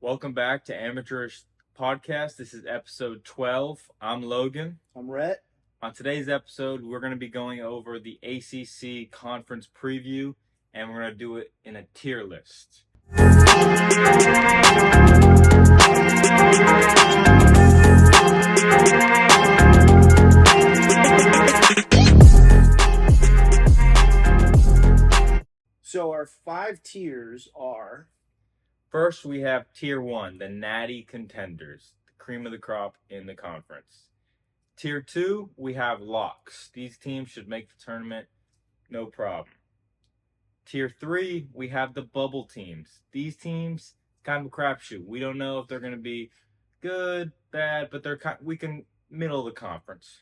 Welcome back to Amateurish Podcast. This is episode 12. I'm Logan. I'm Rhett. On today's episode, we're going to be going over the ACC conference preview, and we're going to do it in a tier list. So our 5 tiers are... First, we have Tier 1, the natty contenders, the cream of the crop in the conference. Tier 2, we have locks. These teams should make the tournament, no problem. Tier 3, we have the bubble teams. These teams, kind of a crapshoot. We don't know if they're going to be good, bad, but we can middle of the conference.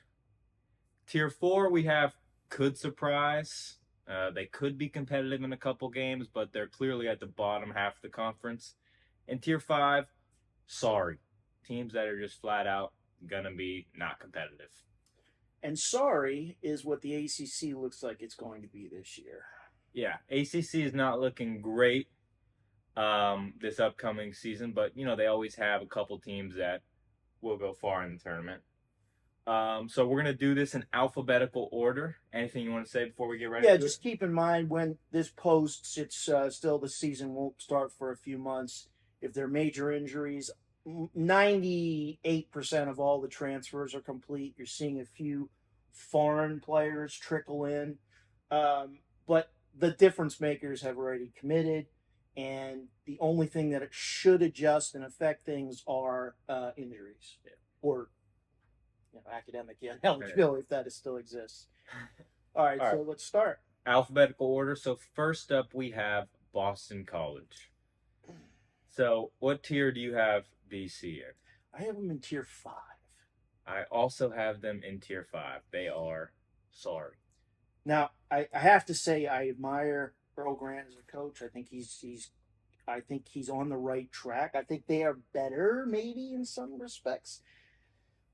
Tier 4, we have could surprise. They could be competitive in a couple games, but they're clearly at the bottom half of the conference. And Tier 5, sorry. Teams that are just flat out going to be not competitive. And sorry is what the ACC looks like it's going to be this year. Yeah, ACC is not looking great this upcoming season, but they always have a couple teams that will go far in the tournament. So we're gonna do this in alphabetical order. Anything you want to say before we get ready? Yeah, just keep in mind when this posts, it's still the season won't start for a few months. If there are major injuries, 98% of all the transfers are complete. You're seeing a few foreign players trickle in, but the difference makers have already committed, and the only thing that it should adjust and affect things are injuries or academic eligibility, if that still exists. All right, so let's start. Alphabetical order. So first up, we have Boston College. So what tier do you have BC in? I have them in tier 5. I also have them in tier 5. They are sorry. Now, I have to say I admire Earl Grant as a coach. I think he's on the right track. I think they are better, maybe in some respects,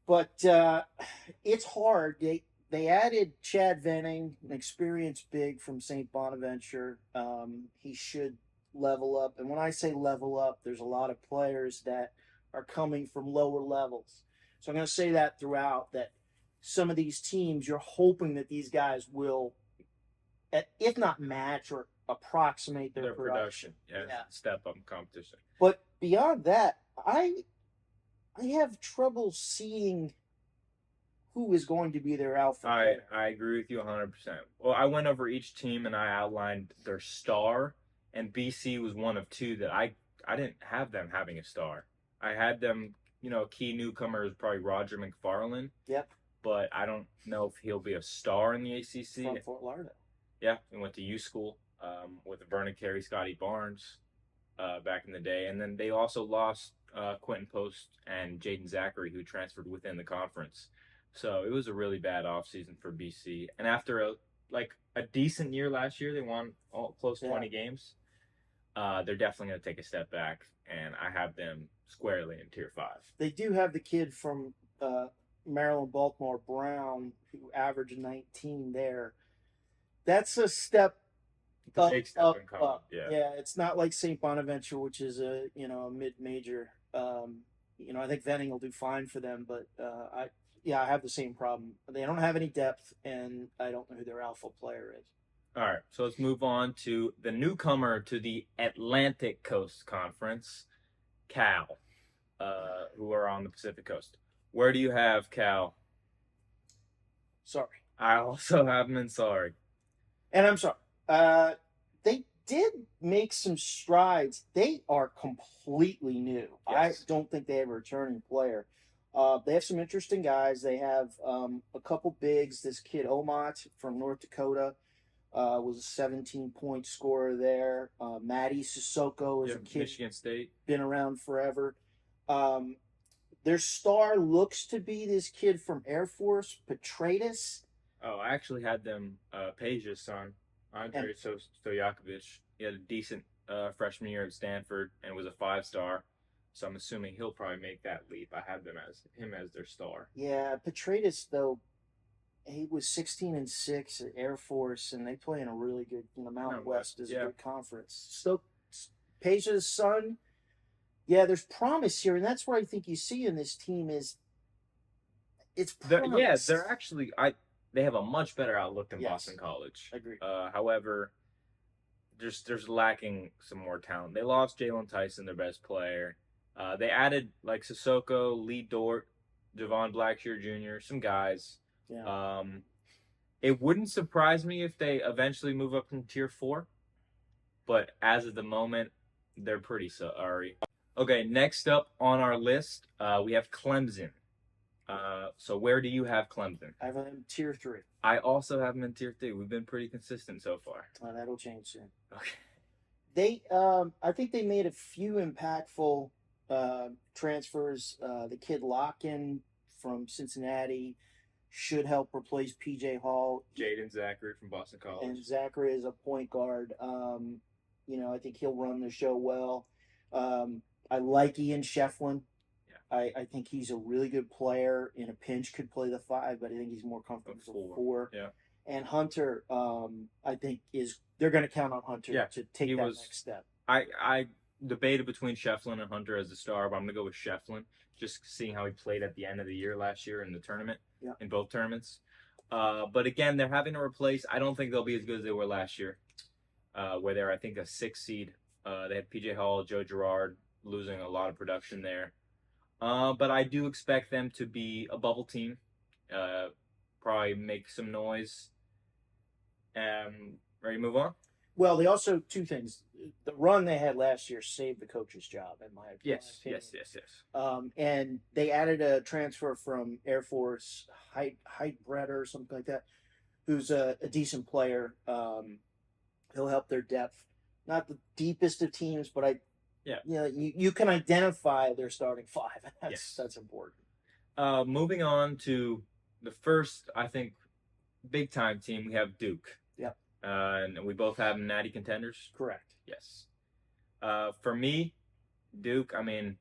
but it's hard. They added Chad Venning, an experienced big from St. Bonaventure. He should level up, and when I say level up, there's a lot of players that are coming from lower levels. So I'm going to say that throughout, that some of these teams, you're hoping that these guys will, if not match or approximate their production. Yeah, step up competition. But beyond that, I have trouble seeing who is going to be their alpha player. I agree with you 100%. Well, I went over each team and I outlined their star, and BC was one of two that I didn't have them having a star. I had them, a key newcomer is probably Roger McFarland. Yep. But I don't know if he'll be a star in the ACC. From Fort Lauderdale. Yeah, he went to U School with Vernon Carey, Scotty Barnes back in the day. And then they also lost Quentin Post and Jaden Zachary, who transferred within the conference. So it was a really bad offseason for BC. And after a decent year last year, they won close to 20 games. They're definitely going to take a step back, and I have them squarely in tier 5. They do have the kid from Maryland, Baltimore, Brown, who averaged 19 there. That's a step up. Yeah, it's not like St. Bonaventure, which is a mid-major. I think Venning will do fine for them, but I have the same problem. They don't have any depth, and I don't know who their alpha player is. All right, so let's move on to the newcomer to the Atlantic Coast Conference, Cal, who are on the Pacific Coast. Where do you have Cal? Sorry. I also have them in sorry. And I'm sorry. They did make some strides. They are completely new. Yes. I don't think they have a returning player. They have some interesting guys. They have a couple bigs. This kid, Omot, from North Dakota, was a 17-point scorer there. Matty Sissoko is a kid. Michigan State. Been around forever. Their star looks to be this kid from Air Force, Petratus. Oh, I actually had them, Peja's son, Andrei Stojakovic. He had a decent freshman year at Stanford and was a 5-star. So I'm assuming he'll probably make that leap. I have him as their star. Yeah, Petratus, though, he was 16-6 at Air Force, and they play in a really good. Mountain West is a good conference. So, Peja's son, Yeah, there's promise here, and that's what I think you see in this team is it's Yeah, promise. they're actually they have a much better outlook than Boston Yes, College. agreed. However, there's lacking some more talent. They lost Jalen Tyson, their best player. They added like Sissoko, Lee Dort, Javon Blackshear Jr., some guys. Yeah. Um, it wouldn't surprise me if they eventually move up from tier four, but as of the moment, they're pretty sorry. Okay, next up on our list, we have Clemson. So where do you have Clemson? I have them tier 3. I also have them in tier three. We've been pretty consistent so far. That'll change soon. Okay. I think they made a few impactful transfers. The kid Locken from Cincinnati should help replace PJ Hall. Jaden Zachary from Boston College. And Zachary is a point guard. I think he'll run the show well. I like Ian Shefflin. Yeah. I think he's a really good player. In a pinch, could play the 5, but I think he's more comfortable as a 4. Yeah. And Hunter, I think they're going to count on Hunter to take that next step. I debated between Shefflin and Hunter as the star, but I'm gonna go with Shefflin, just seeing how he played at the end of the year last year in the tournament, in both tournaments. But again, they're having to replace. I don't think they'll be as good as they were last year, where they're I think a 6 seed. They had PJ Hall, Joe Girard losing a lot of production there. But I do expect them to be a bubble team, probably make some noise. Ready to move on? Well, they also 2 things. The run they had last year saved the coach's job, in my opinion. Yes. And they added a transfer from Air Force, Heitbretter or something like that, who's a decent player. He'll help their depth. Not the deepest of teams, but you can identify their starting 5. That's important. Moving on to the first, I think, big time team, we have Duke. Yep. And we both have natty contenders. Correct. Yes. For me, Duke, I mean,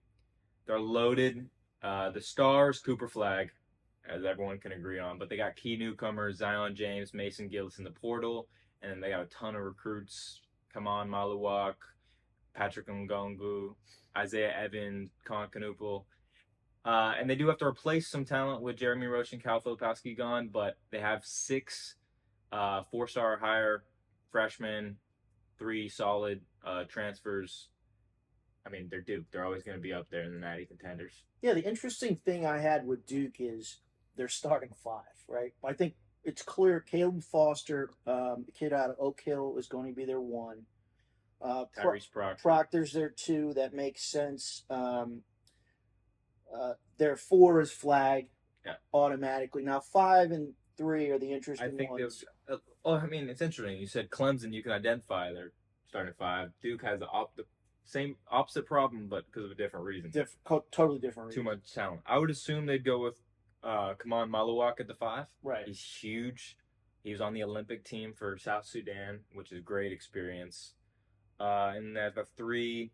they're loaded. The stars, Cooper Flag, as everyone can agree on, but they got key newcomers, Zion James, Mason Gillis in the portal, and then they got a ton of recruits. Come on, Maluwak, Patrick Ngongu, Isaiah Evans, Con Canupul. And they do have to replace some talent with Jeremy Roach and Cal Filipowski gone, but they have 6 4-star higher freshmen, 3 solid transfers. I mean, they're Duke. They're always going to be up there in the natty contenders. Yeah, the interesting thing I had with Duke is they're starting 5, right? I think it's clear Caleb Foster, the kid out of Oak Hill, is going to be their 1. Tyrese Proctor's there 2. That makes sense. Their 4 is Flag automatically. Now 5 and 3 are the interesting ones. I mean, it's interesting. You said Clemson, you can identify their starting 5. Duke has the same opposite problem, but because of a different reason. Totally different reason. Too much talent. I would assume they'd go with Kaman Maluwak at the 5. Right. He's huge. He was on the Olympic team for South Sudan, which is great experience. And at the 3,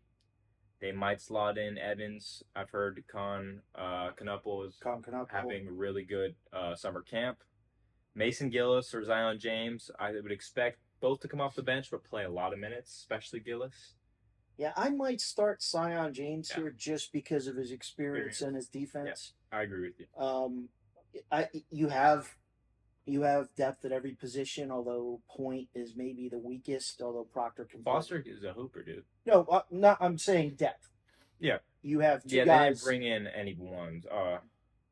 they might slot in Evans. I've heard Con Canupul is having a really good summer camp. Mason Gillis or Zion James, I would expect both to come off the bench but play a lot of minutes, especially Gillis. Yeah, I might start Zion James here just because of his experience and his defense. Yeah, I agree with you. You have depth at every position, although Point is maybe the weakest. Although Proctor can. Foster is a hooper, dude. No, I'm saying depth. Yeah, you have 2 guys. They didn't bring in any ones.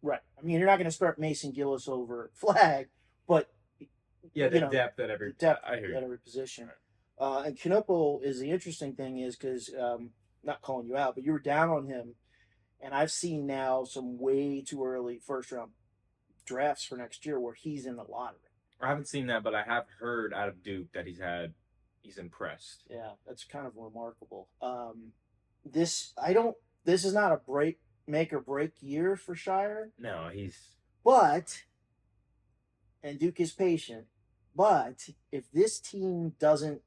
Right. I mean, you're not going to start Mason Gillis over Flag, but depth at every. I hear you. At every position. Right. And Knupel is the interesting thing is because not calling you out, but you were down on him, and I've seen now some way too early first round drafts for next year where he's in the lottery. I haven't seen that, but I have heard out of Duke that he's impressed. Yeah, that's kind of remarkable. This is not a make or break year for Shire. No, and Duke is patient. But if this team doesn't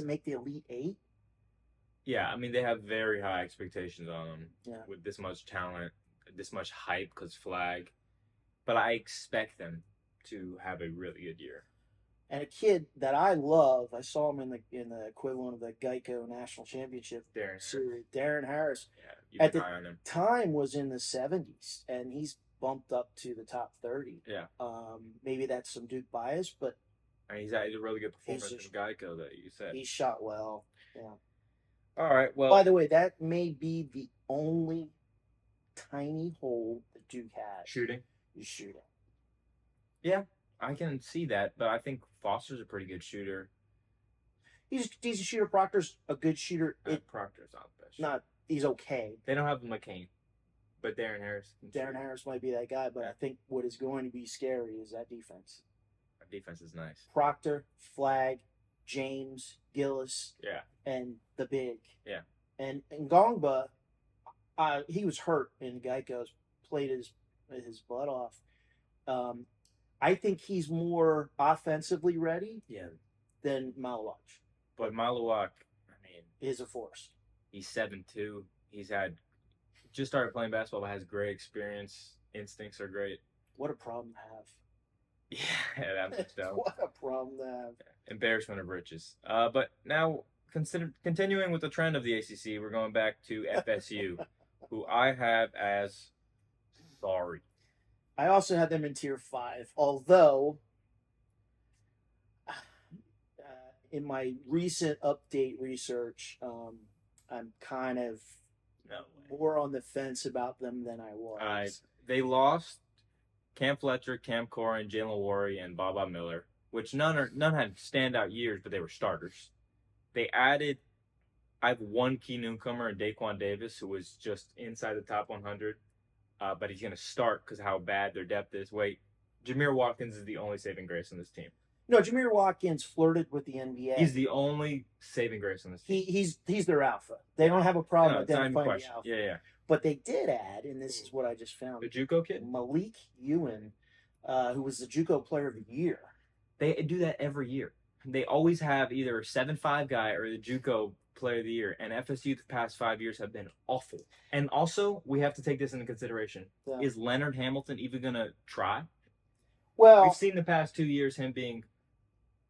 make the Elite 8. Yeah, I mean, they have very high expectations on them with this much talent, this much hype because Flag. But I expect them to have a really good year. And a kid that I love, I saw him in the equivalent of the Geico National Championship Darren Harris. series. Darren Harris, Yeah, you've at been the high on him. time, was in the 70s, and he's bumped up to the top 30. Yeah. Maybe that's some Duke bias, but And he's had a really good performance just, in Geico that you said. he shot well. Yeah. All right. Well, By the way, that may be the only tiny hole that Duke has. shooting. Is shooting. Yeah, I can see that, but I think Foster's a pretty good shooter. He's a decent shooter. Proctor's a good shooter. Proctor's not the best. Not. He's okay. They don't have McCain, but Darren Harris. Darren Harris might be that guy, but I think what is going to be scary is that defense. Our defense is nice. Proctor, Flagg, James, Gillis, Yeah, and the big. Yeah. And Ngongba, he was hurt in Geico's, played his butt off. I think he's more offensively ready. Yeah. Than Malawak. But Malawak, I mean, is a force. He's 7'2". He's just started playing basketball, but has great experience. Instincts are great. What a problem to have. Yeah, that's what a problem to have. Embarrassment of riches. But now, continuing with the trend of the ACC, we're going back to FSU, who I have as sorry. I also had them in tier 5, although in my recent update research, I'm kind of more on the fence about them than I was. They lost Cam Fletcher, Cam Corrin, Jalen Warry, and Baba Miller, which none had standout years, but they were starters. They added, I have one key newcomer in Daquan Davis, who was just inside the top 100, but he's going to start because of how bad their depth is. Wait, Jameer Watkins is the only saving grace on this team. No, Jameer Watkins flirted with the NBA. He's the only saving grace on this team. He's their alpha. They don't have a problem identifying the alpha. Yeah. But they did add, and this is what I just found. The JUCO kid? Malik Ewan, who was the JUCO Player of the Year. They do that every year. They always have either a 7'5" guy or the JUCO Player of the Year, and FSU the past 5 years have been awful. And also, we have to take this into consideration. Yeah. Is Leonard Hamilton even going to try? Well, we've seen the past 2 years him being,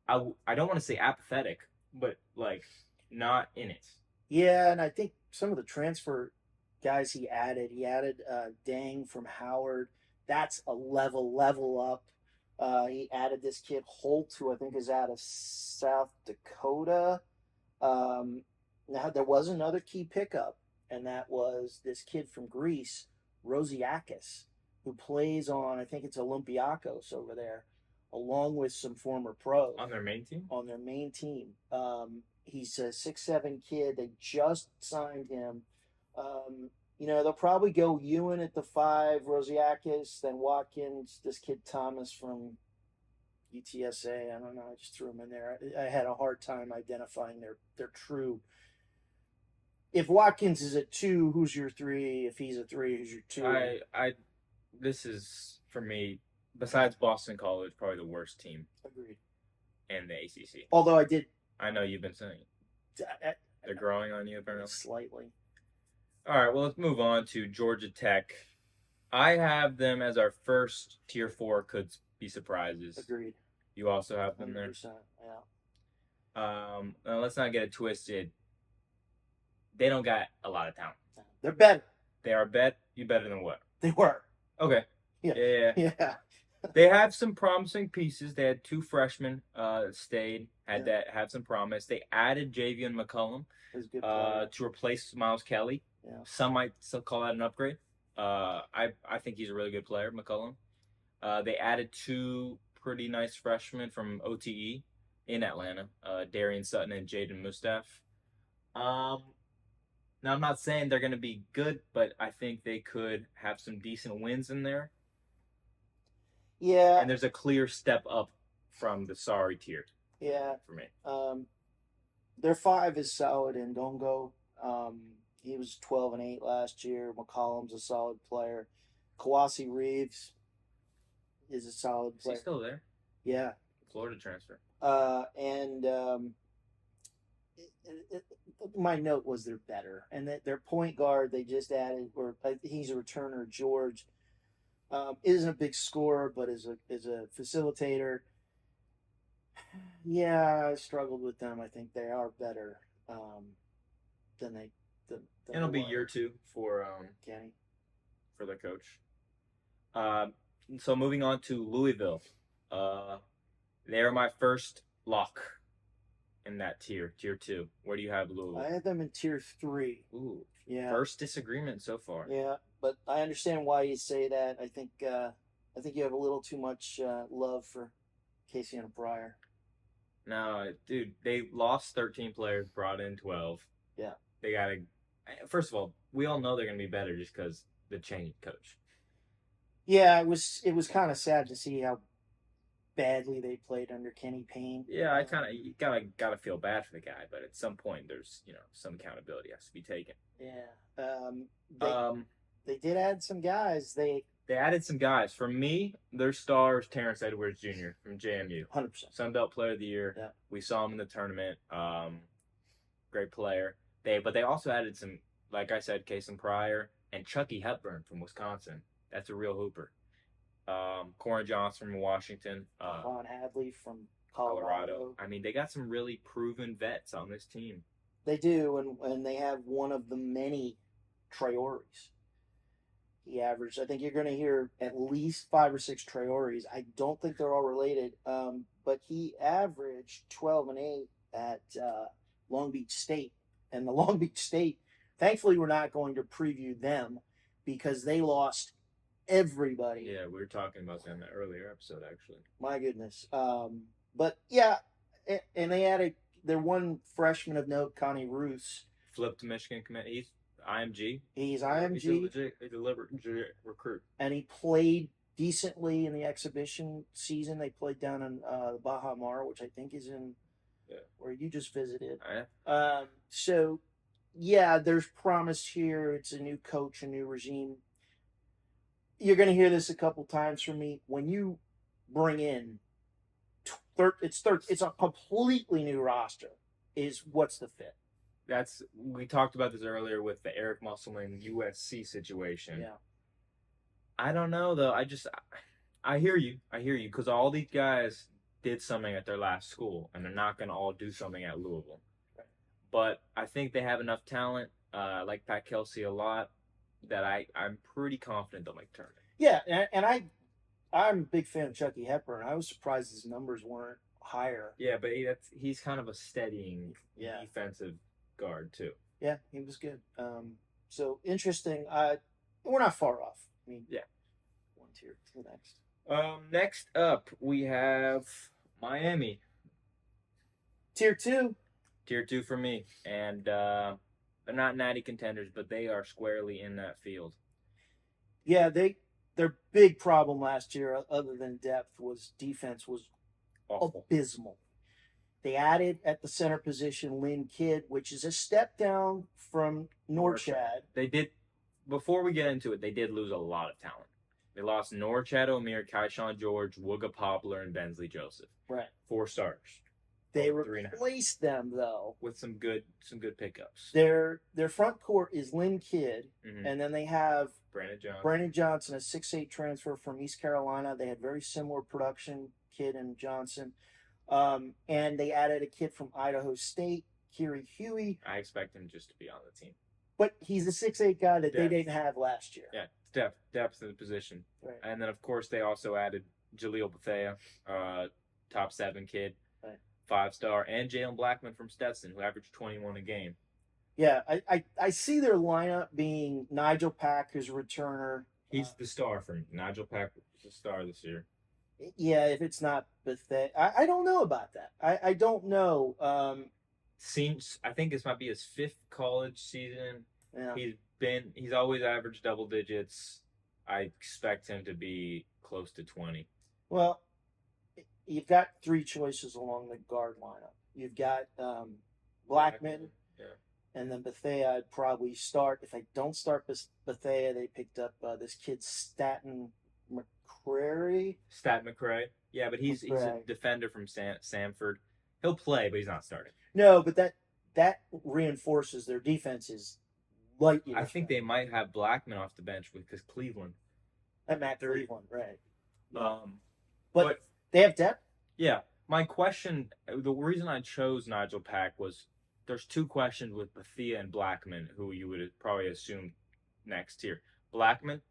I don't want to say apathetic, but like not in it. Yeah, and I think some of the transfer guys he added Dang from Howard. That's a level up. He added this kid Holt, who I think is out of South Dakota. Now there was another key pickup, and that was this kid from Greece, Rosiakis, who plays on, I think it's Olympiakos over there, along with some former pros. On their main team? On their main team. He's a 6'7" kid. They just signed him. They'll probably go Ewan at the 5, Rosiakis, then Watkins, this kid Thomas from UTSA. I don't know. I just threw him in there. I had a hard time identifying their true. If Watkins is at 2, who's your 3? If he's a 3, who's your 2? This is, for me, besides Boston College, probably the worst team. Agreed. In the ACC. Although I know you've been saying it. They're growing on you, apparently. Slightly. All right, well, let's move on to Georgia Tech. I have them as our first tier 4 could be surprises. Agreed. You also have them 100%, there? Yeah. Now let's not get it twisted. They don't got a lot of talent. They're better. They are you better than what? They were. Okay. Yeah. They have some promising pieces. They had 2 freshmen stayed, had some promise. They added Javion McCullum to replace Miles Kelly. Yeah. Some might still call that an upgrade. I think he's a really good player, McCullum. They added 2 pretty nice freshmen from OTE in Atlanta, Darian Sutton and Jaden Mustaf. Now, I'm not saying they're going to be good, but I think they could have some decent wins in there. Yeah. And there's a clear step up from the sorry tier. Yeah. For me. Their 5 is solid in Dongo. He was 12-8 last year. McCollum's a solid player. Kawasi Reeves is a solid player. Is he still there? Yeah. Florida transfer. My note was they're better. And that their point guard they just added, or he's a returner, George, isn't a big scorer, but is a facilitator. Yeah, I struggled with them. I think they are better than they than they It'll be year were. two Kenny. for the coach. Uh, so moving on to Louisville. Uh, they're my first lock in that tier two. Where do you have I Louisville? had them in tier three. Ooh, Yeah, first disagreement so far. yeah, but I understand why you say that. I think you have a little too much love for Casey and Pryor. No, dude, they lost 13 players, brought in 12. Yeah, They got to. First of all, we all know they're going to be better just because the change coach. yeah. It was kind of sad to see how badly they played under Kenny Payne. Yeah, I kind of you gotta feel bad for the guy, but at some point there's some accountability has to be taken. Yeah, they Um, they did add some guys. They they added some guys. For me, their star is Terrence Edwards Jr. from JMU, 100%. Sun Belt Player of the Year. Yeah, We saw him in the tournament. Great player. They also added some, like I said, Kason Pryor and Chucky Hepburn from Wisconsin. That's a real hooper. Corin Johnson from Washington. Von Hadley from Colorado. Colorado. I mean, they got some really proven vets on this team. They do, and they have one of the many Traoris. He averaged. I think you're going to hear at least 5 or 6 Traoris. I don't think they're all related, but he averaged 12 and 8 at Long Beach State, and the Long Beach State. Thankfully, we're not going to preview them because they lost everybody. Yeah, we were talking about that in the earlier episode, actually. My goodness. But yeah, and they added their one freshman of note, Connie Roos. Flipped to Michigan commit. He's IMG. He's He's IMG, a deliberate recruit. and he played decently in the exhibition season. They played down in the Baja Mar, which I think is in where you just visited. So, yeah, there's promise here. It's a new coach, a new regime. You're going to hear this a couple times from me. When you bring in it's a completely new roster. Is what's the fit? We talked about this earlier with the Eric Musselman USC situation. Yeah. I don't know though. I hear you. Because all these guys did something at their last school, and they're not going to all do something at Louisville. Right. But I think they have enough talent. I like Pat Kelsey a lot. That I'm pretty confident they'll make the tournament. Yeah, and I'm a big fan of Chucky Hepburn. I was surprised his numbers weren't higher. Yeah, but he's kind of a steadying defensive guard too. Yeah, he was good. So interesting. We're not far off. I mean, yeah. One tier to the next. Next up we have Miami. Tier two. Tier two for me, and they're not natty contenders, but they are squarely in that field. Yeah, their big problem last year, other than depth, was defense was awful. Abysmal. They added at the center position Lynn Kidd, which is a step down from Norchad. They did, before we get into it, they did lose a lot of talent. They lost Norchad O'Meara, Kaishawn George, Wooga Poplar, and Bensley Joseph. Right. 4 starters. They replaced them though with some good pickups. Their front court is Lynn Kidd, and then they have Brandon Johnson, a 6'8" transfer from East Carolina. They had very similar production, Kidd and Johnson. And they added a kid from Idaho State, Kiri Huey. I expect him just to be on the team. But he's a 6'8" guy that they didn't have last year. Yeah, depth in the position. Right. And then, of course, they also added Jaleel Bethea, top 7 kid, 5-star, and Jalen Blackman from Stetson, who averaged 21 a game. Yeah, I see their lineup being Nigel Pack, who's a returner. He's the star for me. Nigel Pack was the star this year. Yeah, if it's not Bethea, I don't know about that. I don't know. I think this might be his 5th college season. Yeah. He's always averaged double digits. I expect him to be close to 20. Well, you've got 3 choices along the guard lineup. You've got Blackman, and then Bethea. I'd probably start. If I don't start Bethea, they picked up this kid Staten McCrary. Yeah, but he's a defender from Samford. He'll play, but he's not starting. No, but that reinforces their defense is light years. I think they might have Blackman off the bench because Cleveland. At Matt Cleveland, right? Yeah. But they have depth. Yeah, My question, the reason I chose Nigel Pack was there's two questions with Bethea and Blackman, who you would probably assume next here. Blackman,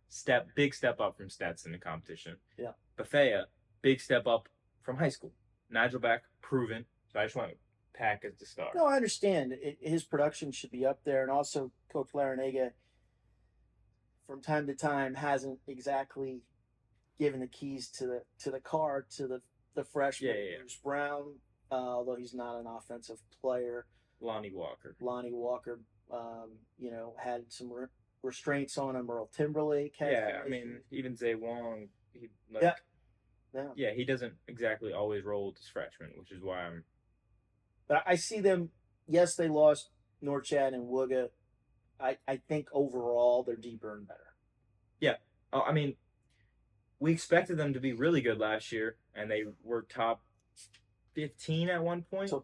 big step up from Stetson in the competition. Yeah. Bethea, big step up from high school. Nigel Pack, proven. So I just want Pack as the star. No, I understand. His production should be up there, and also Coach Larinaga, from time to time, hasn't exactly given the keys to the car to the freshman Bruce Brown, although he's not an offensive player. Lonnie Walker. Lonnie Walker, had some restraints on him. Earl Timberlake had. Yeah, I mean, even Zay Wong, he doesn't exactly always roll with his freshmen, which is why I'm. But I see them. Yes, they lost Norchad and Wooga. I think overall they're deeper and better. Yeah, I mean, we expected them to be really good last year, and they were top 15 at one point. Till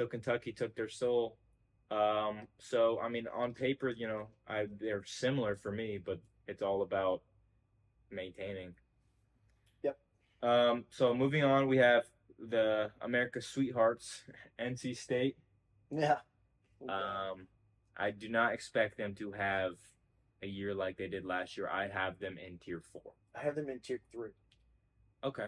Kentucky took their soul. So I mean, on paper, they're similar for me, but it's all about maintaining. Yep. So moving on, we have the America's Sweethearts, NC State. Yeah. Okay. I do not expect them to have a year like they did last year. I have them in tier 4. I have them in tier 3. Okay.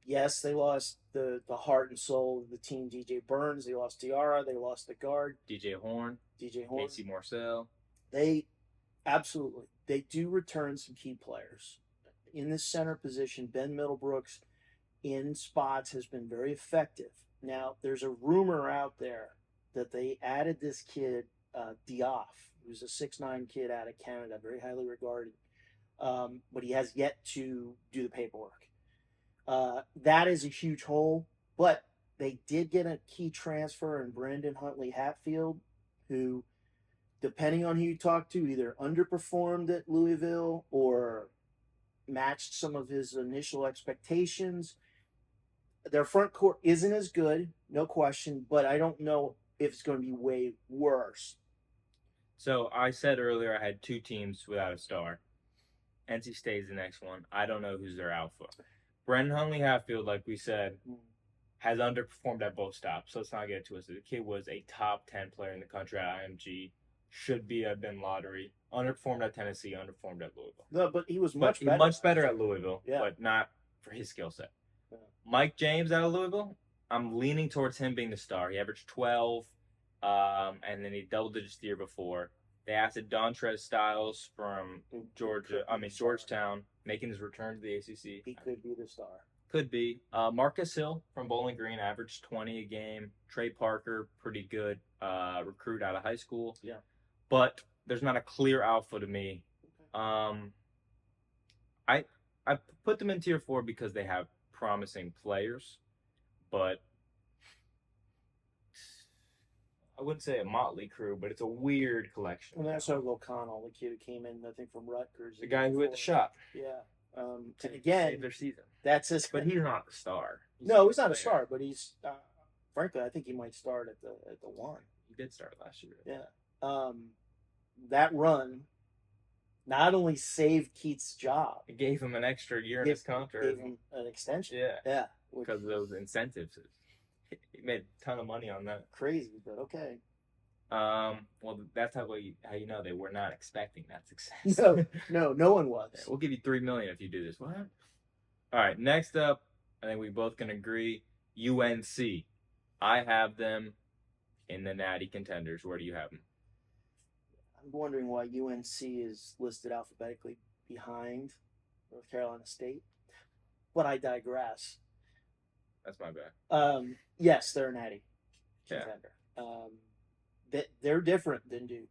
Yes, they lost the heart and soul of the team, DJ Burns. They lost Tiara. They lost the guard, DJ Horn. Casey Marcel. They do return some key players. In this center position, Ben Middlebrooks in spots has been very effective. Now, there's a rumor out there that they added this kid, Diouf, who's a 6'9" kid out of Canada, very highly regarded, but he has yet to do the paperwork. That is a huge hole, but they did get a key transfer in Brandon Huntley Hatfield, who, depending on who you talk to, either underperformed at Louisville or matched some of his initial expectations. Their front court isn't as good, no question, but I don't know if it's going to be way worse. So I said earlier I had 2 teams without a star. NC State is the next one. I don't know who's their alpha. Brendan Huntley Hatfield, like we said, has underperformed at both stops. So let's not get twisted. The kid was a top 10 player in the country at IMG. Should be been lottery. Underperformed at Tennessee. Underperformed at Louisville. No, but he was much better. Much better at Louisville, but not for his skill set. Yeah. Mike James out of Louisville, I'm leaning towards him being the star. He averaged 12, and then he double digits the year before. They added Dontrez Styles from Georgetown, making his return to the ACC. He could be the star. Could be. Marcus Hill from Bowling Green averaged 20 a game. Trey Parker, pretty good recruit out of high school. Yeah. But there's not a clear alpha to me. Okay. I put them in tier 4 because they have promising players, but I wouldn't say a motley crew, but it's a weird collection. And that's O'Connell, the kid who came in, I think, from Rutgers. The guy who hit the shot. Yeah. To again, save their season. That's his. But he's not the star. He's not a star, but he's. Frankly, I think he might start at the 1. He did start last year. Yeah. That run not only saved Keith's job, it gave him an extra year in his contract. Gave him an extension. Yeah. Because of those incentives. He made a ton of money on that. Crazy, but okay. Well, that's how you know they were not expecting that success. No one was. Yeah, we'll give you $3 million if you do this. What? All right, next up, I think we both can agree. UNC. I have them in the Natty contenders. Where do you have them? I'm wondering why UNC is listed alphabetically behind North Carolina State, but I digress. That's my bad. Yes, they're a Natty contender. Yeah. They're different than Duke.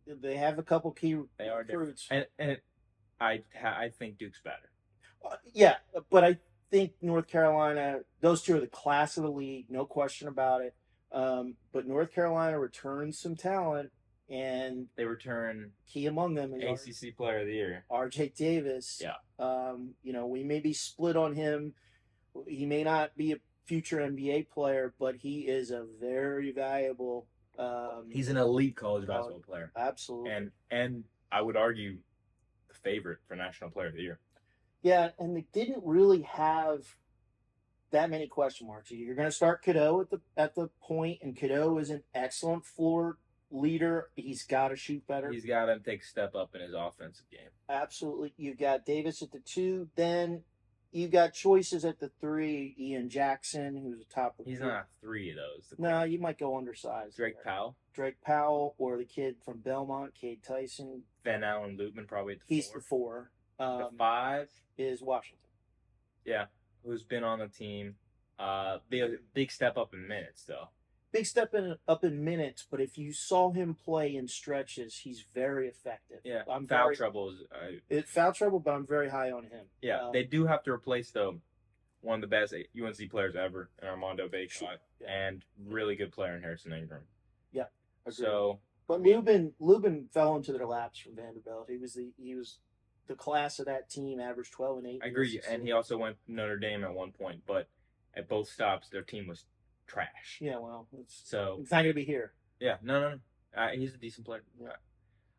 They have a couple key recruits. And I think Duke's better. Yeah, but I think North Carolina, those two are the class of the league, no question about it. But North Carolina returns some talent, and they return key among them is ACC Player of the Year, RJ Davis. Yeah. We may be split on him. He may not be a future NBA player, but he is a very valuable. He's an elite college basketball player. Absolutely. And I would argue the favorite for National Player of the Year. Yeah, and they didn't really have that many question marks. You're going to start Cadeau at the point, and Cadeau is an excellent floor leader. He's got to shoot better. He's got to take a step up in his offensive game. Absolutely. You've got Davis at the 2. Then you've got choices at the 3. Ian Jackson, who's a top. He's not 3 of those. No, you might go undersized. Drake Powell. Drake Powell, or the kid from Belmont, Cade Tyson. Van Allen Lutman probably at the 4. He's the 4. The 5 is Washington. Yeah, who's been on the team. Big step up in minutes though. Big step up in minutes, but if you saw him play in stretches, he's very effective. Yeah, foul trouble is foul trouble, but I'm very high on him. Yeah, they do have to replace though one of the best UNC players ever, Armando Bacot, and really good player in Harrison Ingram. Yeah, agreed. So, but Lubin fell into their laps from Vanderbilt. He was the class of that team, averaged 12 and 8. I agree, and he also went to Notre Dame at one point, but at both stops, their team was trash. Yeah, well, it's not going to be here. Yeah, no. He's a decent player. Yeah.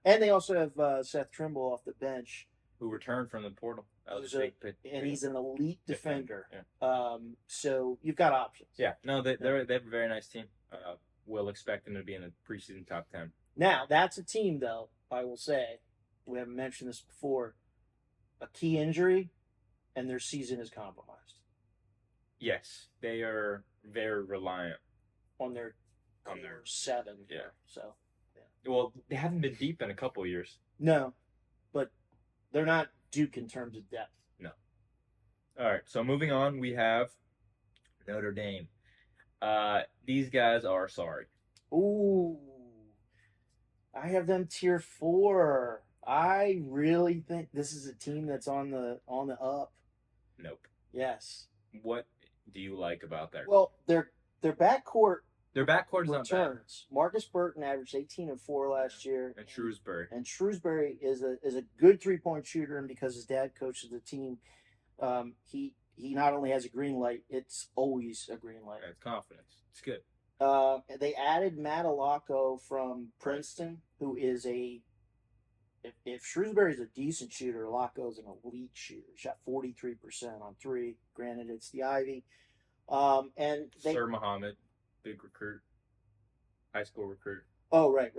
And they also have Seth Trimble off the bench, who returned from the portal. And he's an elite defender. Yeah. So you've got options. Yeah, no, they have a very nice team. We'll expect them to be in the preseason top 10. Now, that's a team, though, I will say, we haven't mentioned this before, a key injury, and their season is compromised. Yes, they are very reliant on their 7. Yeah. So, yeah. Well, they haven't been deep in a couple of years. No, but they're not Duke in terms of depth. No. All right, so moving on, we have Notre Dame. These guys are sorry. Ooh, I have them tier 4. I really think this is a team that's on the up. Nope. Yes. What do you like about that? Well, their backcourt. Their backcourt is not bad. Marcus Burton averaged 18 and 4 last year. And Shrewsbury. And Shrewsbury is a good 3-point shooter, and because his dad coaches the team, he not only has a green light, it's always a green light. It's confidence. It's good. They added Matt Alaco from Princeton, who is if Shrewsbury's a decent shooter, Alaco's an elite shooter. Shot 43% on 3. Granted, it's the Ivy. And Sir Muhammad, big recruit, high school recruit. Oh, right.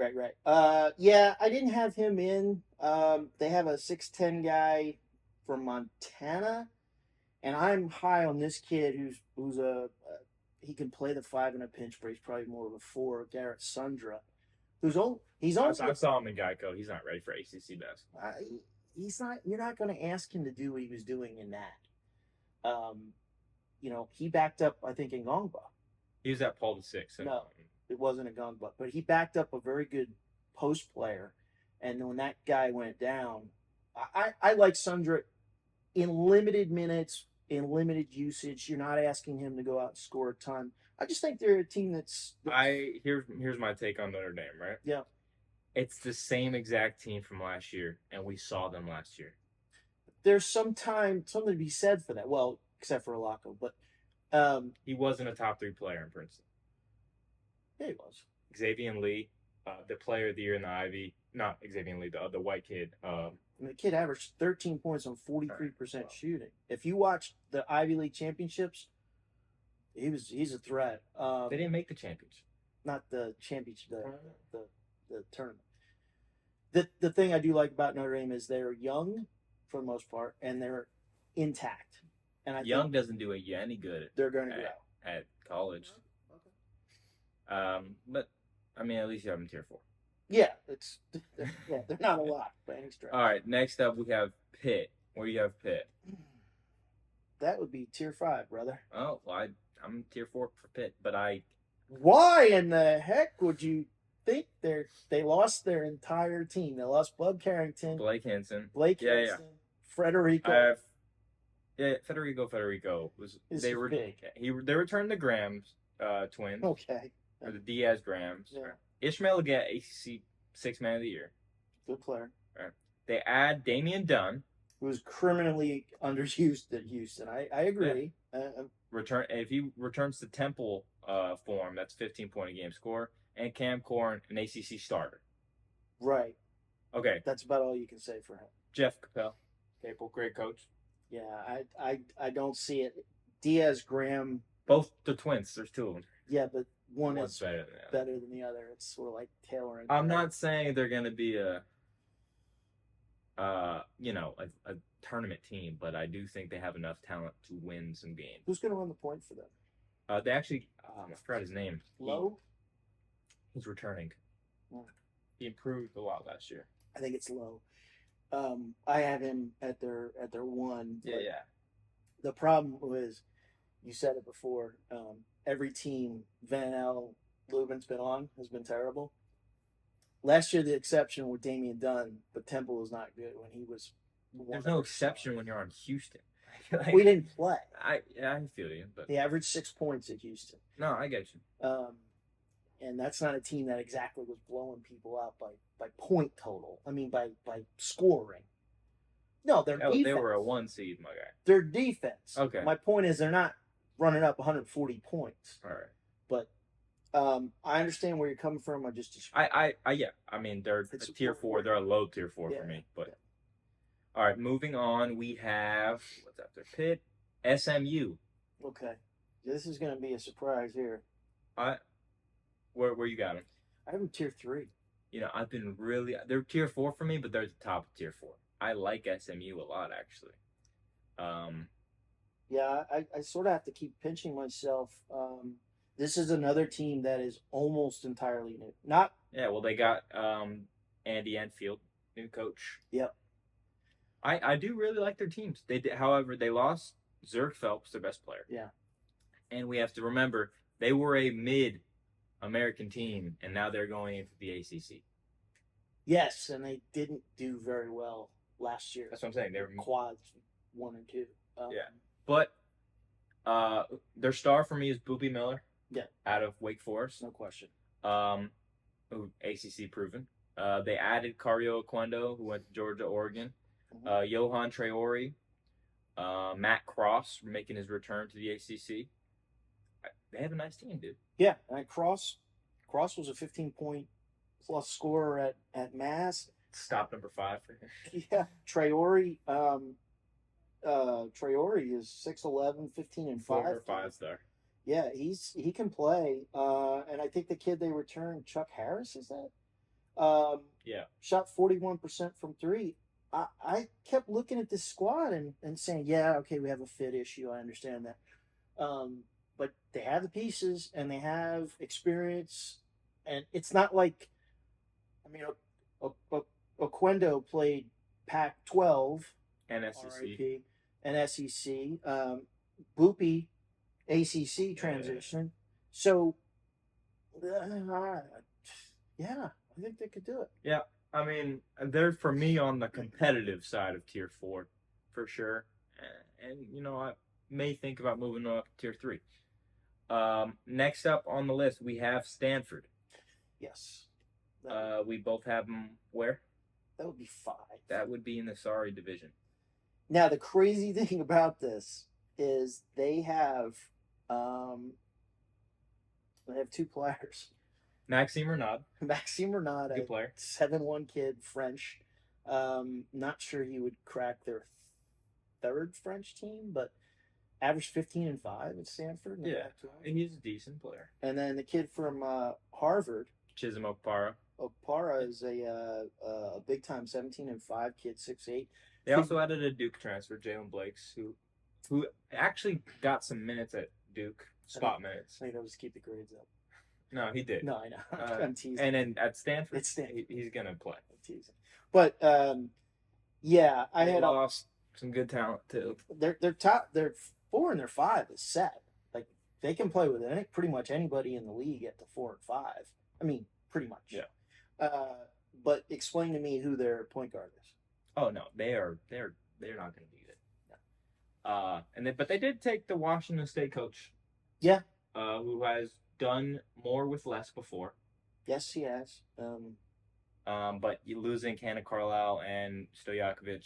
Yeah, I didn't have him in. They have a 6'10" guy from Montana, and I'm high on this kid who's he can play the 5 in a pinch, but he's probably more of a 4. Garrett Sundra, I saw him in Geico. He's not ready for ACC basketball. He's not. You're not going to ask him to do what he was doing in that. He backed up, I think, in Ngongba. He was at Paul VI. No, it wasn't a Ngongba, but he backed up a very good post player. And when that guy went down, I like Sundra in limited minutes, in limited usage. You're not asking him to go out and score a ton. I just think they're a team that's here's my take on Notre Dame, right? Yeah. It's the same exact team from last year, and we saw them last year. There's something to be said for that. Well, except for Alaco, but he wasn't a top 3 player in Princeton. Yeah, he was. Xavier Lee, the player of the year in the Ivy, not Xavier Lee, the white kid. The kid averaged 13 points on 43% shooting. If you watch the Ivy League championships, he's a threat. They didn't make the championship. Not the championship, the tournament. The thing I do like about Notre Dame is they're young for the most part, and they're intact. And I Young doesn't do you any good. They're going to go at college. Okay. But I mean, at least you have them tier 4. Yeah, they're not a lot by any stretch. All right, next up we have Pitt. Where do you have Pitt? That would be tier 5, brother. Oh, well, I'm tier 4 for Pitt, but Why in the heck would you think they lost their entire team? They lost Bud Carrington, Blake Henson, Federico. Federico was they returned the Grahams twins. Okay. Or the Diaz Grahams. Yeah. Ishmael Leggett, ACC 6th Man of the Year. Good player. Right. They add Damian Dunn, who was criminally underused at Houston. I agree. Yeah. If he returns to Temple form, that's 15-point a game score, and Cam Corn, an ACC starter. Right. Okay. That's about all you can say for him. Jeff Capel, capable, great coach. Yeah, I don't see it. Diaz, Graham. Both the twins. There's two of them. Yeah, but one One's is better than the other. better than the other. It's sort of like Taylor and I'm Taylor. not saying they're going to be a tournament team, but I do think they have enough talent to win some games. Who's going to run the point for them? They actually, I forgot his name. Lowe? He's returning. Yeah. He improved a lot last year. I think it's Lowe. I have him at their one. Yeah. The problem was, you said it before. Every team Van L. Lubin's been on has been terrible. Last year, the exception with Damian Dunn, but Temple was not good when he was. There's no exception when you're on Houston. We didn't play. I feel you, but he averaged 6 points at Houston. No, I get you. And that's not a team that exactly was blowing people out by point total. I mean, by scoring. No, their defense. They were a 1 seed, my guy. Their defense. Okay. My point is they're not running up 140 points. All right. But I understand where you're coming from. I mean, they're a tier 4. They're a low tier 4 for me. But all right, moving on. We have what's after Pitt, SMU. Okay, this is going to be a surprise here. Where you got them? I have them tier 3. I've been they're tier 4 for me, but they're the top of tier 4. I like SMU a lot, actually. Yeah, I sort of have to keep pinching myself. This is another team that is almost entirely new. Well, they got Andy Enfield, new coach. Yep. I do really like their teams. However, they lost Zerk Phelps, their best player. Yeah. And we have to remember they were a mid-American team, and now they're going into the ACC. Yes, and they didn't do very well last year. That's what I'm saying. They were quads 1 and 2. But their star for me is Boopy Miller. Yeah. Out of Wake Forest. No question. ACC proven. They added Cario Oquendo, who went to Georgia, Oregon. Johan Traore. Matt Cross making his return to the ACC. They have a nice team, dude. Yeah, and Cross was a 15-point plus scorer at Mass. Stop number 5 for him. Yeah, Traore. Traore is 6'11", 15 and 5. 5-star. Yeah, he can play. And I think the kid they returned, Chuck Harris, is that? Yeah. Shot 41% from 3. I kept looking at this squad and saying, yeah, okay, we have a fit issue. I understand that. But they have the pieces and they have experience. And it's not like, I mean, Oquendo played Pac-12. And SEC. RIP, and SEC. Boopy, ACC transition. So, yeah, I think they could do it. Yeah, I mean, they're, for me, on the competitive side of tier 4, for sure. And I may think about moving up to tier 3. Next up on the list, we have Stanford. Yes. We both have them where? That would be 5. That would be in the sorry division. Now, the crazy thing about this is they have 2 players. Maxime Renaud. Maxime Renaud, good player. 7'1" kid, French. Not sure he would crack their 3rd French team, but averaged 15 and 5 at Stanford. Yeah, he's a decent player. And then the kid from Harvard, Chisholm Okpara. Okpara is a big time 17 and 5 kid, 6'8". They also added a Duke transfer, Jalen Blakes, who actually got some minutes at Duke, spot minutes. I think that was to keep the grades up. No, he did. No, I know. I'm teasing. And then at Stanford, Stanford. He's gonna play. I'm teasing. But yeah, I had lost some good talent too. Their 4 and their 5 is set. Like they can play with pretty much anybody in the league at the 4 and 5. I mean, pretty much. Yeah. But explain to me who their point guard is. Oh no, they're not going to be good. But they did take the Washington State coach. Yeah. Who has done more with less before. Yes, he has. But you losing Hannah Carlisle and Stojakovic.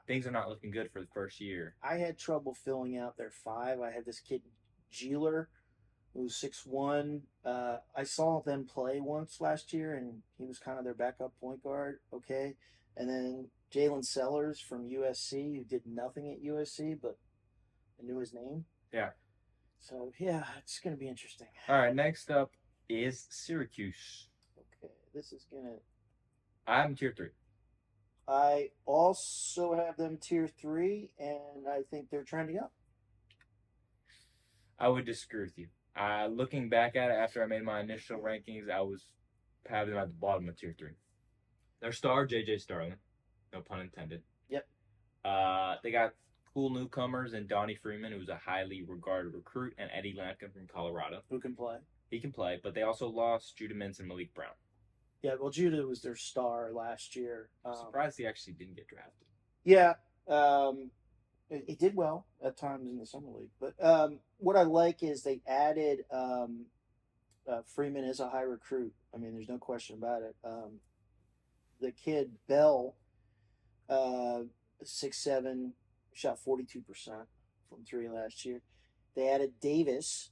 Things are not looking good for the first year. I had trouble filling out their 5. I had this kid Jeeler, who's 6'1". I saw them play once last year, and he was kind of their backup point guard. Okay, and then Jalen Sellers from USC, who did nothing at USC, but I knew his name. Yeah. So yeah, it's gonna be interesting. All right. Next up is Syracuse. Okay, this is gonna. I'm tier 3. I also have them tier 3, and I think they're trending up. I would disagree with you. Looking back at it after I made my initial rankings, I was having them at the bottom of tier 3. Their star, J.J. Starling, no pun intended. Yep. They got cool newcomers in Donnie Freeman, who's a highly regarded recruit, and Eddie Lampkin from Colorado. Who can play? He can play, but they also lost Judah Mintz and Malik Brown. Yeah, well, Judah was their star last year. I'm surprised he actually didn't get drafted. Yeah, he did well at times in the summer league. But what I like is they added Freeman is a high recruit. I mean, there's no question about it. The kid Bell, 6'7", shot 42% from three last year. They added Davis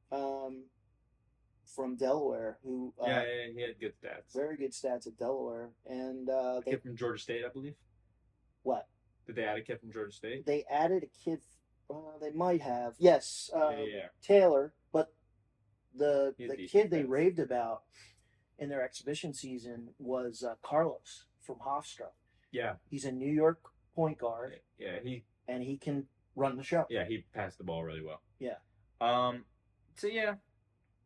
from Delaware, who yeah, he had good stats. Very good stats at Delaware, and they kid from Georgia State, I believe. What? Did they add a kid from Georgia State? They added a kid. They might have. Yes, yeah. Taylor, but the kid they defense. raved about in their exhibition season was Carlos from Hofstra. Yeah, he's a New York point guard. Yeah, he can run the show. Yeah, he passed the ball really well. Yeah. So yeah,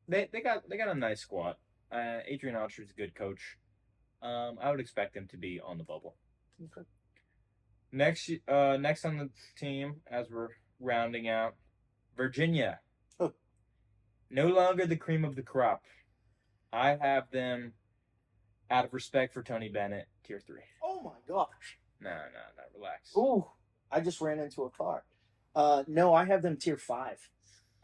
they got a nice squad. Adrian Autry's a good coach. I would expect him to be on the bubble. Okay. Next on the team, as we're rounding out, Virginia. Oh. No longer the cream of the crop. I have them, out of respect for Tony Bennett, tier 3. Oh my gosh. No, relax. Ooh, I just ran into a car. No, I have them tier 5.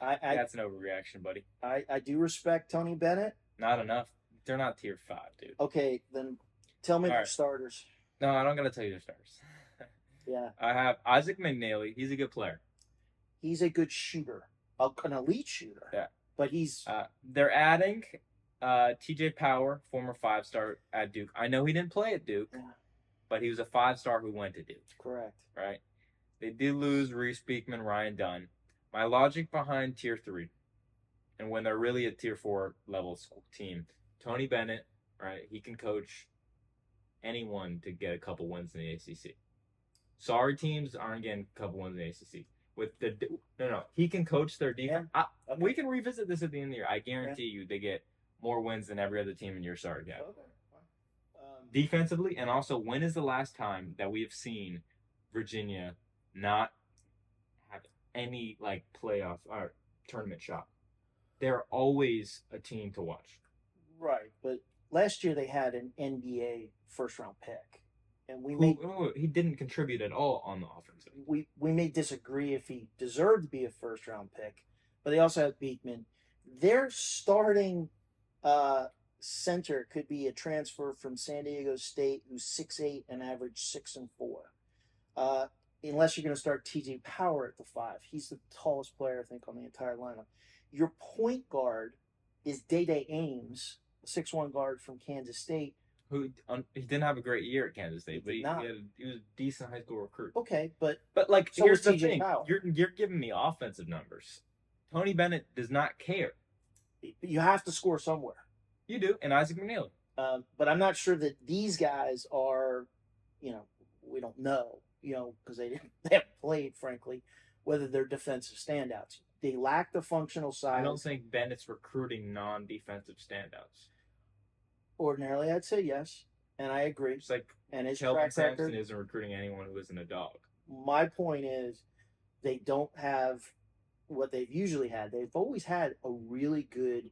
That's an overreaction, buddy. I do respect Tony Bennett. Not enough. They're not tier 5, dude. Okay, then tell me their starters. No, I don't gotta tell you their starters. Yeah. I have Isaac McNeely. He's a good player. He's a good shooter, an elite shooter. Yeah. But he's. They're adding T.J. Power, former 5-star at Duke. I know he didn't play at Duke, but he was a 5-star who went to Duke. Correct. Right. They did lose Reese Beekman, Ryan Dunn. My logic behind tier 3, and when they're really a tier 4 level team, Tony Bennett, right? He can coach anyone to get a couple wins in the ACC. Sorry, teams aren't getting a couple wins in the ACC. He can coach their defense. Yeah. We can revisit this at the end of the year. I guarantee you, they get more wins than every other team in your sorry guy. Okay. Defensively, and also, when is the last time that we have seen Virginia not have any playoff or tournament shot? They're always a team to watch. Right, but last year they had an NBA first-round pick, and he didn't contribute at all on the offensive. We may disagree if he deserved to be a first-round pick, but they also have Beekman. Their starting center could be a transfer from San Diego State, who's 6'8" and average 6 and 4. Unless you're going to start T.J. Power at the 5, he's the tallest player I think on the entire lineup. Your point guard is Day Ames, a 6'1" guard from Kansas State. Who he didn't have a great year at Kansas State, but he was a decent high school recruit. Okay, but so here's the thing: you're giving me offensive numbers. Tony Bennett does not care. You have to score somewhere. You do, and Isaac McNeely. But I'm not sure that these guys are, we don't know, because they haven't played, frankly, whether they're defensive standouts. They lack the functional size. I don't think Bennett's recruiting non-defensive standouts. Ordinarily, I'd say yes, and I agree. It's like and his Kelvin track record Sampson isn't recruiting anyone who isn't a dog. My point is, they don't have what they've usually had. They've always had a really good,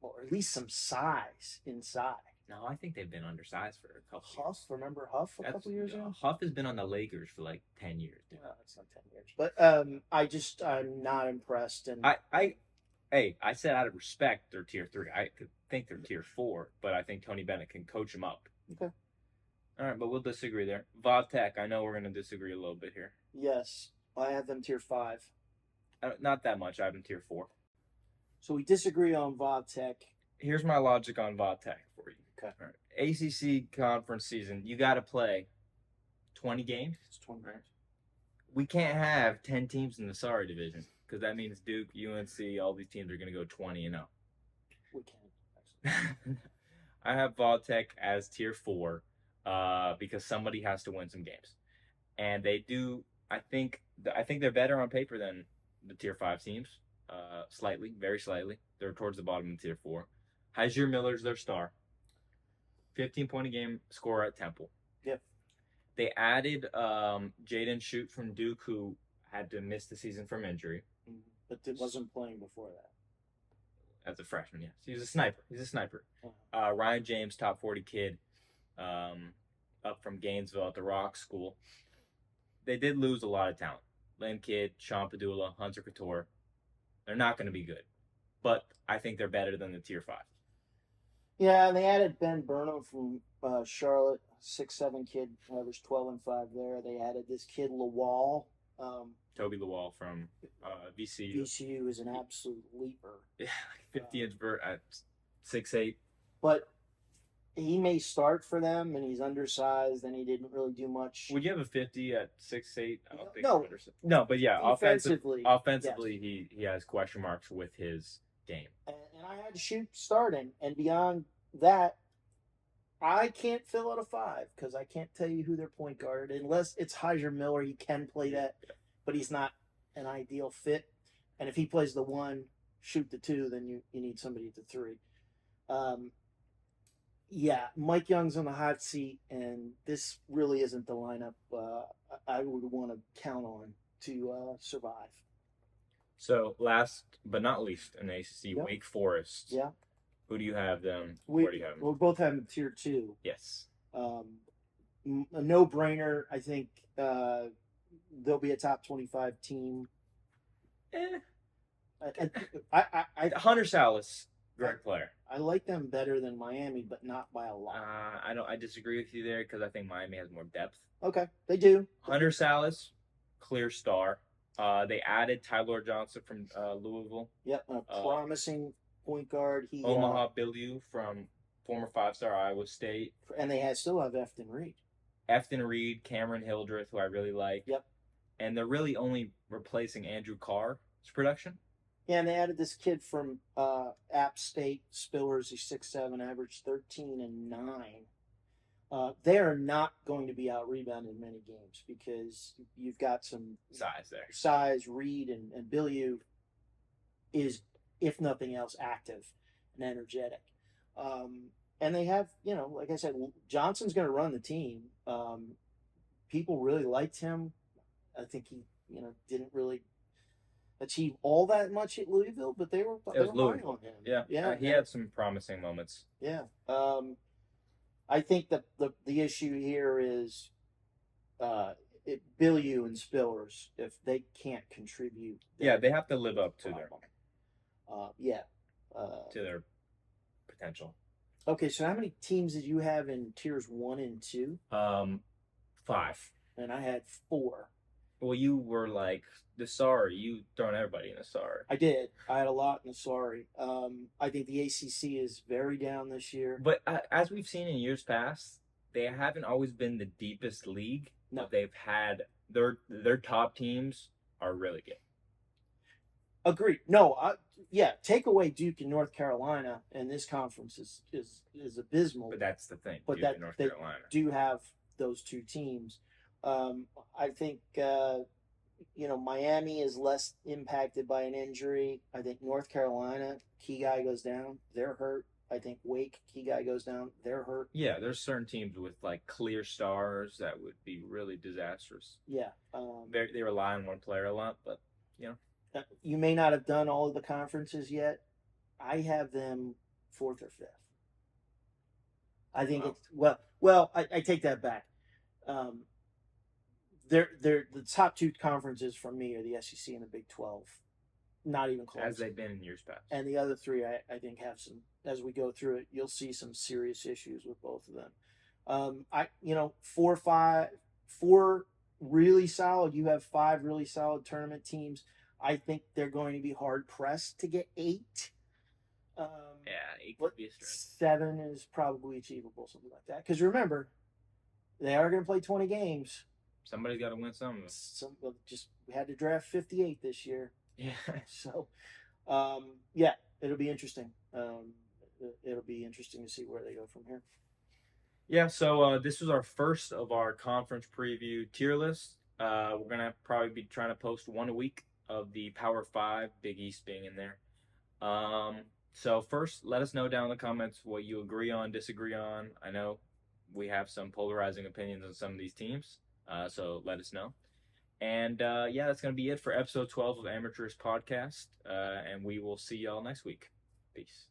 or at least some size inside. No, I think they've been undersized for a couple. Huff, remember Huff a couple years ago? Huff has been on the Lakers for 10 years. Dude. No, it's not 10 years. But I'm not impressed. And I said out of respect, they're tier 3. I think they're tier 4, but I think Tony Bennett can coach them up. Okay. All right, but we'll disagree there. Vodtech, I know we're going to disagree a little bit here. Yes, I have them tier 5. Not that much. I have them tier 4. So we disagree on Vodtech. Here's my logic on Vodtech for you. Okay. All right. ACC conference season, you got to play 20 games. It's 20 games. we can't have 10 teams in the sorry division because that means Duke, UNC, all these teams are going to go 20-0. We can. I have Vautech as tier 4 because somebody has to win some games. And they do. I think they're better on paper than the tier 5 teams. Slightly, very slightly. They're towards the bottom of tier 4. Hyzier Miller's their star. 15-point a game scorer at Temple. Yep. They added Jaden Shoot from Duke, who had to miss the season from injury. But it wasn't playing before that. As a freshman, yes. He's a sniper. Ryan James, top 40 kid, up from Gainesville at the Rock School. They did lose a lot of talent. Len Kidd, Sean Padula, Hunter Couture. They're not going to be good. But I think they're better than the tier 5. Yeah, and they added Ben Burnham from Charlotte, 6'7" kid, averaged 12-5 there. They added this kid Lawal. Toby Lawal from VCU. VCU is an absolute leaper. Yeah, 50-inch vert at 6'8". But he may start for them, and he's undersized, and he didn't really do much. Would you have a 50 at 6'8"? I don't think No. No, but yeah, offensively yes. he has question marks with his game. And I had Shoot starting, and beyond that, I can't fill out a 5 because I can't tell you who their point guard, unless it's Hyzier Miller. He can play that, but he's not an ideal fit. And if he plays the 1, Shoot the 2, then you need somebody at the 3. Yeah, Mike Young's on the hot seat, and this really isn't the lineup I would want to count on to survive. So last but not least in ACC, Yep. Wake Forest. Yeah. Who do you have them? We Where do you have them? we'll both have them tier 2. Yes. A no-brainer. I think they'll be a top 25 team. Hunter Salas, great player. I like them better than Miami, but not by a lot. I disagree with you there because I think Miami has more depth. Okay, they do. Hunter Salas, clear star. They added Tyler Johnson from Louisville. Yep, a promising point guard. Omaha Billieu from former 5-star Iowa State. And they still have Efton Reed. Efton Reed, Cameron Hildreth, who I really like. Yep. And they're really only replacing Andrew Carr's production. Yeah, and they added this kid from App State, Spillers. He's 6'7", averaged 13 and 9. They are not going to be out rebounded in many games because you've got some size there. Size, Reed and Billieu is, if nothing else, active and energetic. And they have, like I said, Johnson's going to run the team. People really liked him. I think he, didn't really achieve all that much at Louisville, but they were high on him. Yeah, he had some promising moments. Yeah. I think that the issue here is Billieu and Spillers, if they can't contribute. They have to live up to their potential. Okay, so how many teams did you have in tiers 1 and 2? 5. And I had 4. Well, you were like the sorry. You thrown everybody in the sorry. I did. I had a lot in the sorry. I think the ACC is very down this year. But as we've seen in years past, they haven't always been the deepest league. No, but they've had their top teams are really good. Agreed. No, take away Duke and North Carolina, and this conference is abysmal. But that's the thing. But Duke and North Carolina do have those 2 teams. I think Miami is less impacted by an injury. I think North Carolina, key guy goes down, they're hurt. I think Wake, key guy goes down, they're hurt. Yeah, there's certain teams with like clear stars that would be really disastrous. Yeah, they rely on one player a lot, but you may not have done all of the conferences yet. I have them 4th or 5th. I think it's well. I take that back. They're the top 2 conferences for me are the SEC and the Big 12. Not even close. As they've been in years past. And the other 3, I think, have some. As we go through it, you'll see some serious issues with both of them. 4 really solid. You have 5 really solid tournament teams. I think they're going to be hard pressed to get 8. 8 could be a stretch. 7 is probably achievable, something like that. Because remember, they are going to play 20 games. Somebody's got to win something. We had to draft 58 this year. Yeah. So, yeah, it'll be interesting. It'll be interesting to see where they go from here. Yeah, so this was our first of our conference preview tier list. We're gonna probably be trying to post one a week of the Power Five, Big East being in there. So first, let us know down in the comments what you agree on, disagree on. I know we have some polarizing opinions on some of these teams, so let us know. And yeah, that's gonna be it for episode 12 of Amateurist Podcast, and we will see y'all next week. Peace.